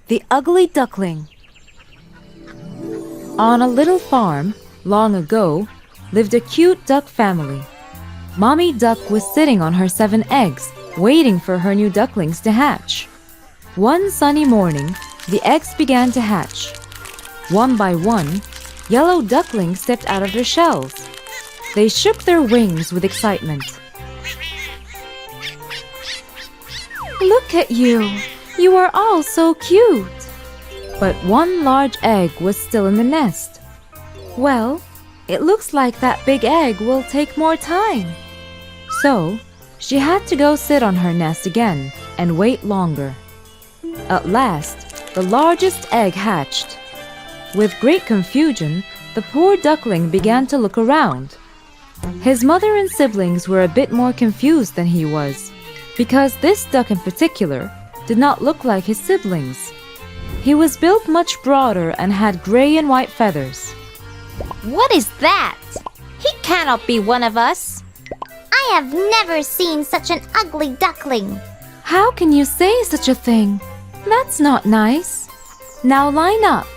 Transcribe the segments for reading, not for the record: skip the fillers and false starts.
The Ugly Duckling. On a little farm, long ago, lived a cute duck family. Mommy Duck was sitting on her 7 eggs, waiting for her new ducklings to hatch. One sunny morning, the eggs began to hatch. One by one, yellow ducklings stepped out of their shells. They shook their wings with excitement. "Look at you! You are all so cute!" But one large egg was still in the nest. "Well, it looks like that big egg will take more time." So, she had to go sit on her nest again and wait longer. At last, the largest egg hatched. With great confusion, the poor duckling began to look around. His mother and siblings were a bit more confused than he was, because this duck in particular did not look like his siblings. He was built much broader and had gray and white feathers. What is that? He cannot be one of us. I have never seen such an ugly duckling. How can you say such a thing? That's not nice. Now line up.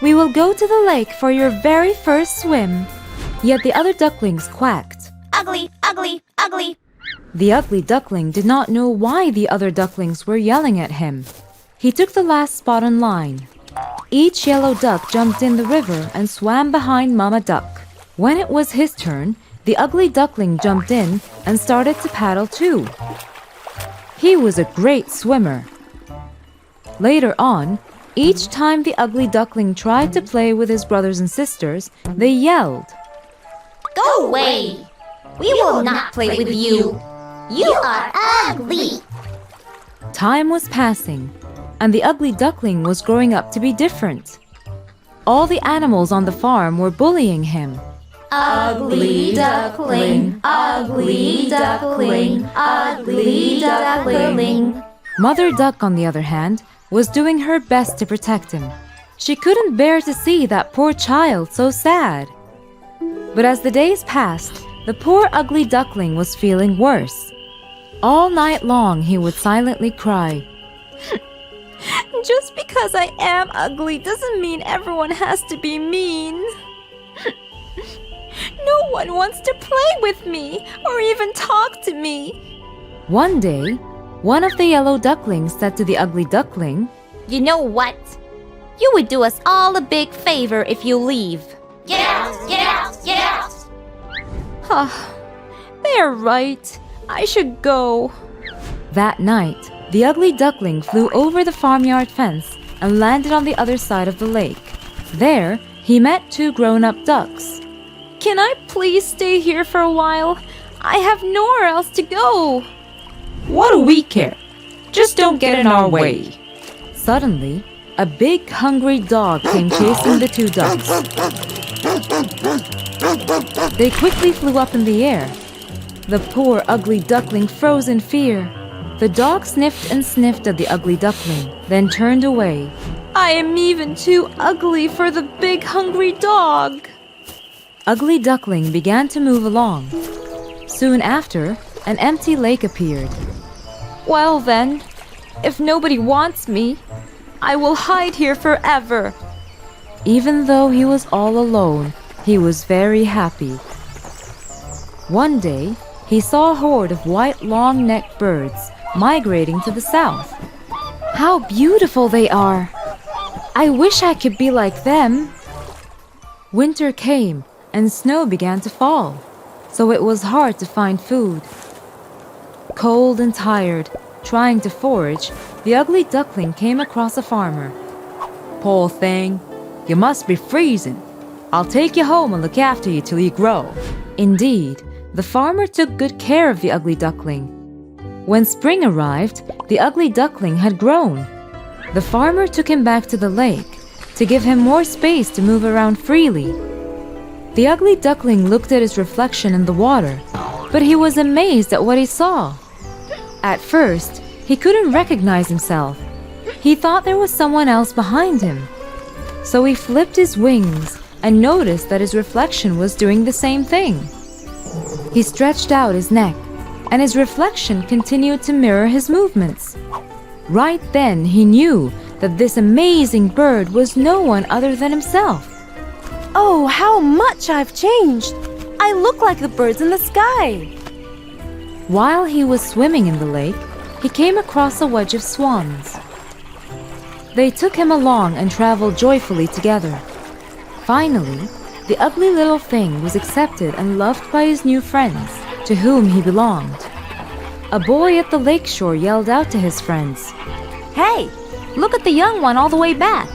We will go to the lake for your very first swim. Yet the other ducklings quacked. Ugly, ugly, ugly. The ugly duckling did not know why the other ducklings were yelling at him. He took the last spot in line. Each yellow duck jumped in the river and swam behind Mama Duck. When it was his turn, the ugly duckling jumped in and started to paddle too. He was a great swimmer. Later on, each time the ugly duckling tried to play with his brothers and sisters, they yelled, Go away! We will not play with you. You are ugly. Time was passing, and the ugly duckling was growing up to be different. All the animals on the farm were bullying him. Ugly duckling, ugly duckling, ugly duckling. Mother Duck, on the other hand, was doing her best to protect him. She couldn't bear to see that poor child so sad. But as the days passed, the poor ugly duckling was feeling worse. All night long he would silently cry. Just because I am ugly doesn't mean everyone has to be mean. No one wants to play with me or even talk to me. One day, one of the yellow ducklings said to the ugly duckling, You know what? You would do us all a big favor if you leave. Get out, get out, get out. They're right. I should go. That night, the ugly duckling flew over the farmyard fence and landed on the other side of the lake. There, he met 2 grown-up ducks. Can I please stay here for a while? I have nowhere else to go. What do we care? Just don't get in our way. Suddenly, a big hungry dog came chasing the 2 ducks. They quickly flew up in the air. The poor ugly duckling froze in fear. The dog sniffed and sniffed at the ugly duckling, then turned away. I am even too ugly for the big hungry dog. Ugly Duckling began to move along. Soon after, an empty lake appeared. Well then, if nobody wants me, I will hide here forever. Even though he was all alone, he was very happy. One day, he saw a horde of white long-necked birds migrating to the south. How beautiful they are! I wish I could be like them. Winter came and snow began to fall, so it was hard to find food. Cold and tired, trying to forage, the ugly duckling came across a farmer. Poor thing, you must be freezing. I'll take you home and look after you till you grow. Indeed, the farmer took good care of the ugly duckling. When spring arrived, the ugly duckling had grown. The farmer took him back to the lake to give him more space to move around freely. The ugly duckling looked at his reflection in the water, but he was amazed at what he saw. At first, he couldn't recognize himself. He thought there was someone else behind him. So he flipped his wings and noticed that his reflection was doing the same thing. He stretched out his neck, and his reflection continued to mirror his movements. Right then, he knew that this amazing bird was no one other than himself. Oh, how much I've changed! I look like the birds in the sky! While he was swimming in the lake, he came across a wedge of swans. They took him along and traveled joyfully together. Finally, the ugly little thing was accepted and loved by his new friends, to whom he belonged. A boy at the lakeshore yelled out to his friends, Hey, look at the young one all the way back!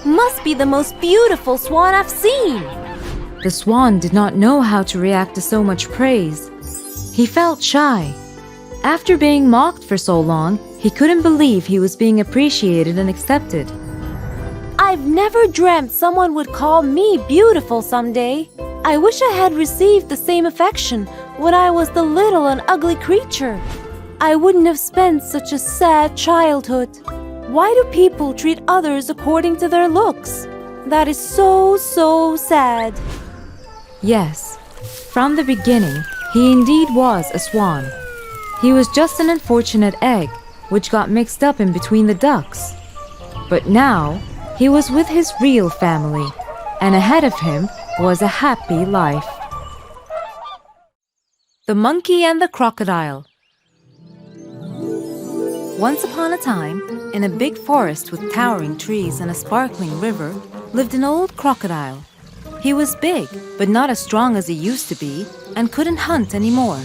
Must be the most beautiful swan I've seen! The swan did not know how to react to so much praise. He felt shy. After being mocked for so long, he couldn't believe he was being appreciated and accepted. I've never dreamt someone would call me beautiful someday. I wish I had received the same affection when I was the little and ugly creature. I wouldn't have spent such a sad childhood. Why do people treat others according to their looks? That is so sad. Yes, from the beginning, he indeed was a swan. He was just an unfortunate egg, which got mixed up in between the ducks. But now, he was with his real family, and ahead of him was a happy life. The Monkey and the Crocodile. Once upon a time, in a big forest with towering trees and a sparkling river, lived an old crocodile. He was big, but not as strong as he used to be, and couldn't hunt anymore.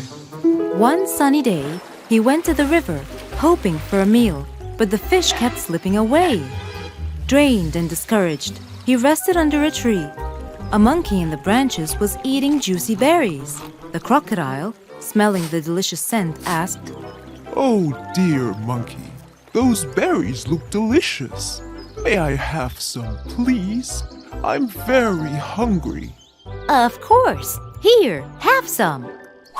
One sunny day, he went to the river, hoping for a meal, but the fish kept slipping away. Drained and discouraged, he rested under a tree. A monkey in the branches was eating juicy berries. The crocodile, smelling the delicious scent, asked, "Oh dear, monkey, those berries look delicious. May I have some, please? I'm very hungry." "Of course. Here, have some."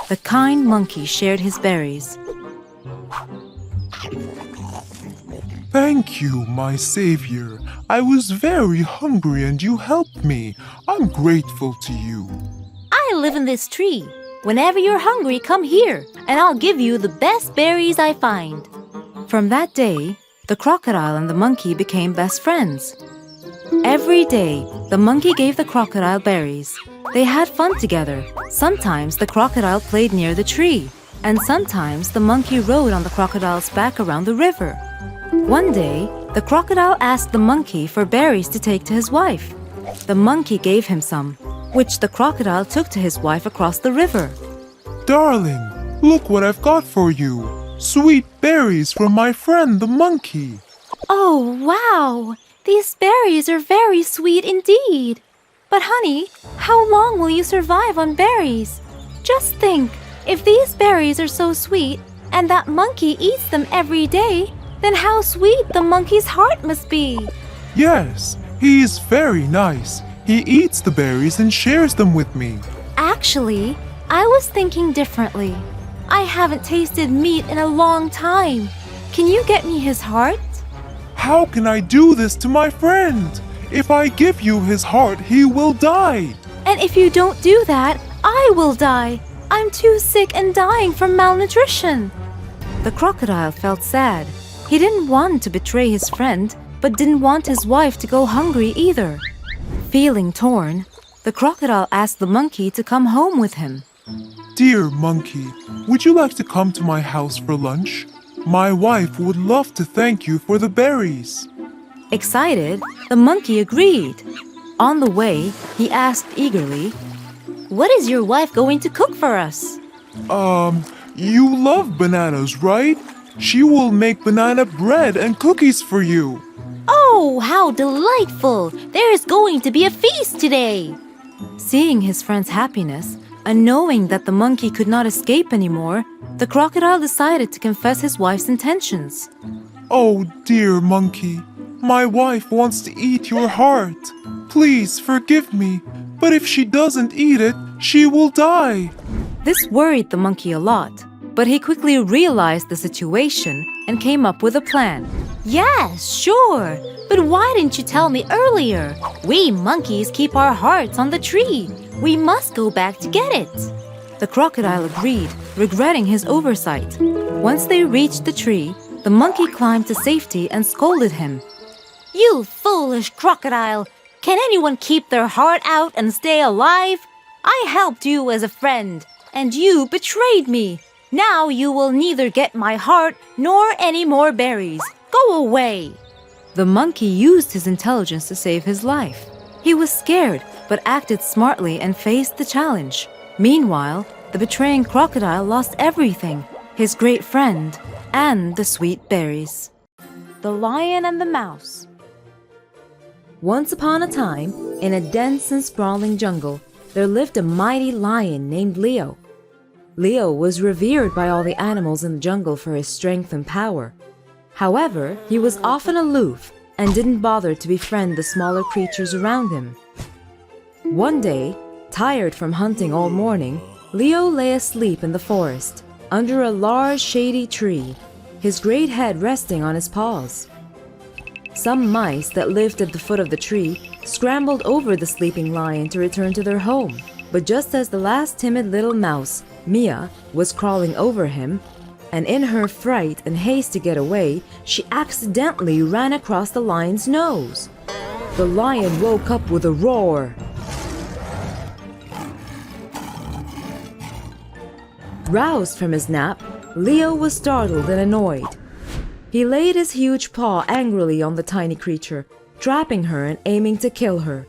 The kind monkey shared his berries. "Thank you, my savior. I was very hungry and you helped me. I'm grateful to you." I live in this tree. Whenever you're hungry, come here, and I'll give you the best berries I find. From that day, the crocodile and the monkey became best friends. Every day, the monkey gave the crocodile berries. They had fun together. Sometimes the crocodile played near the tree, and sometimes the monkey rode on the crocodile's back around the river. One day, the crocodile asked the monkey for berries to take to his wife. The monkey gave him some, which the crocodile took to his wife across the river. "Darling, look what I've got for you. Sweet berries from my friend the monkey." Oh, wow! These berries are very sweet indeed. But honey, how long will you survive on berries? Just think, if these berries are so sweet, and that monkey eats them every day, then how sweet the monkey's heart must be. "Yes, he is very nice. He eats the berries and shares them with me." Actually, I was thinking differently. I haven't tasted meat in a long time. Can you get me his heart? "How can I do this to my friend? If I give you his heart, he will die." And if you don't do that, I will die. I'm too sick and dying from malnutrition. The crocodile felt sad. He didn't want to betray his friend, but didn't want his wife to go hungry either. Feeling torn, the crocodile asked the monkey to come home with him. "Dear monkey, would you like to come to my house for lunch? My wife would love to thank you for the berries." Excited, the monkey agreed. On the way, he asked eagerly, What is your wife going to cook for us? You love bananas, right? She will make banana bread and cookies for you. Oh, how delightful! There is going to be a feast today. Seeing his friend's happiness, and knowing that the monkey could not escape anymore, the crocodile decided to confess his wife's intentions. "Oh, dear monkey, my wife wants to eat your heart. Please forgive me, but if she doesn't eat it, she will die." This worried the monkey a lot, but he quickly realized the situation and came up with a plan. Yes, sure. But why didn't you tell me earlier? We monkeys keep our hearts on the tree. We must go back to get it. The crocodile agreed, regretting his oversight. Once they reached the tree, the monkey climbed to safety and scolded him. You foolish crocodile! Can anyone keep their heart out and stay alive? I helped you as a friend, and you betrayed me. Now you will neither get my heart nor any more berries. Go away! The monkey used his intelligence to save his life. He was scared, but acted smartly and faced the challenge. Meanwhile, the betraying crocodile lost everything, his great friend, and the sweet berries. The Lion and the Mouse. Once upon a time, in a dense and sprawling jungle, there lived a mighty lion named Leo. Leo was revered by all the animals in the jungle for his strength and power. However, he was often aloof and didn't bother to befriend the smaller creatures around him. One day, tired from hunting all morning, Leo lay asleep in the forest, under a large shady tree, his great head resting on his paws. Some mice that lived at the foot of the tree scrambled over the sleeping lion to return to their home. But just as the last timid little mouse, Mia, was crawling over him, and in her fright and haste to get away, she accidentally ran across the lion's nose. The lion woke up with a roar. Roused from his nap, Leo was startled and annoyed. He laid his huge paw angrily on the tiny creature, trapping her and aiming to kill her.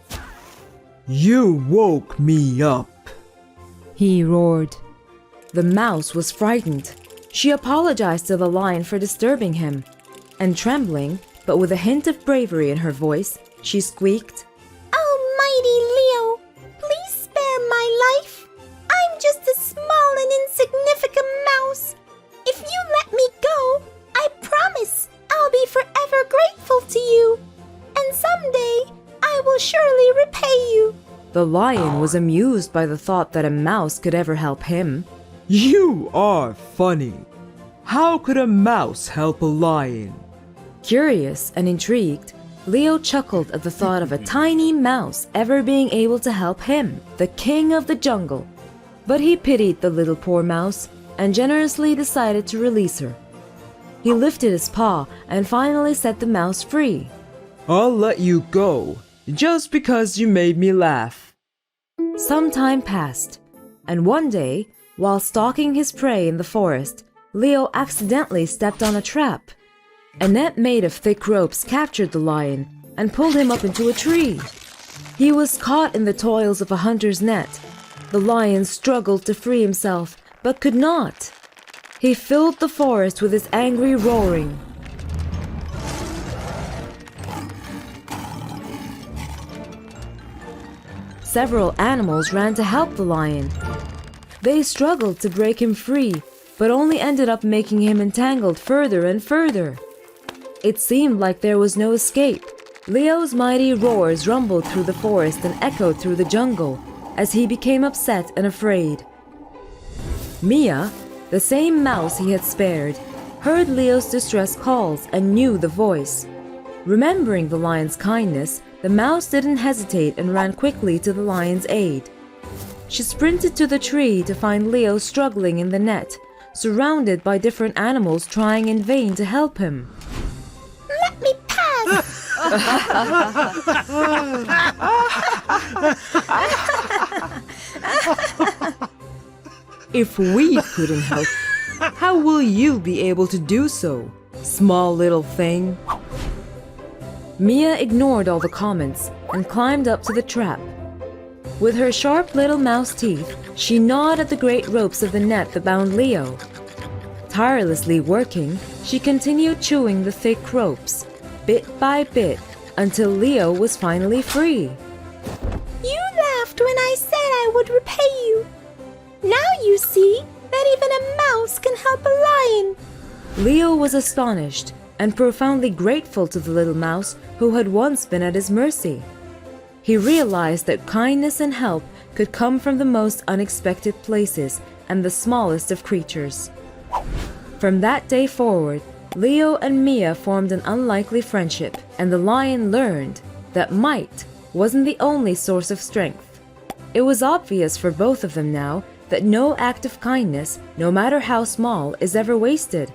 You woke me up, he roared. The mouse was frightened. She apologized to the lion for disturbing him, and trembling, but with a hint of bravery in her voice, she squeaked, Almighty Leo, please spare my life. I'm just a small and insignificant mouse. If you let me go, I promise I'll be forever grateful to you. And someday, I will surely repay you. The lion was amused by the thought that a mouse could ever help him. You are funny. How could a mouse help a lion? Curious and intrigued, Leo chuckled at the thought of a tiny mouse ever being able to help him, the king of the jungle. But he pitied the little poor mouse and generously decided to release her. He lifted his paw and finally set the mouse free. I'll let you go, just because you made me laugh. Some time passed, and one day, while stalking his prey in the forest, Leo accidentally stepped on a trap. A net made of thick ropes captured the lion and pulled him up into a tree. He was caught in the toils of a hunter's net. The lion struggled to free himself, but could not. He filled the forest with his angry roaring. Several animals ran to help the lion. They struggled to break him free, but only ended up making him entangled further and further. It seemed like there was no escape. Leo's mighty roars rumbled through the forest and echoed through the jungle as he became upset and afraid. Mia, the same mouse he had spared, heard Leo's distress calls and knew the voice. Remembering the lion's kindness, the mouse didn't hesitate and ran quickly to the lion's aid. She sprinted to the tree to find Leo struggling in the net, surrounded by different animals trying in vain to help him. Let me pass. If we couldn't help, how will you be able to do so, small little thing? Mia ignored all the comments and climbed up to the trap. With her sharp little mouse teeth, she gnawed at the great ropes of the net that bound Leo. Tirelessly working, she continued chewing the thick ropes, bit by bit, until Leo was finally free. You laughed when I said I would repay you. Now you see that even a mouse can help a lion. Leo was astonished and profoundly grateful to the little mouse who had once been at his mercy. He realized that kindness and help could come from the most unexpected places and the smallest of creatures. From that day forward, Leo and Mia formed an unlikely friendship, and the lion learned that might wasn't the only source of strength. It was obvious for both of them now that no act of kindness, no matter how small, is ever wasted.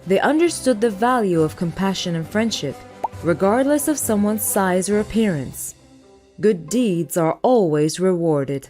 They understood the value of compassion and friendship, regardless of someone's size or appearance. Good deeds are always rewarded.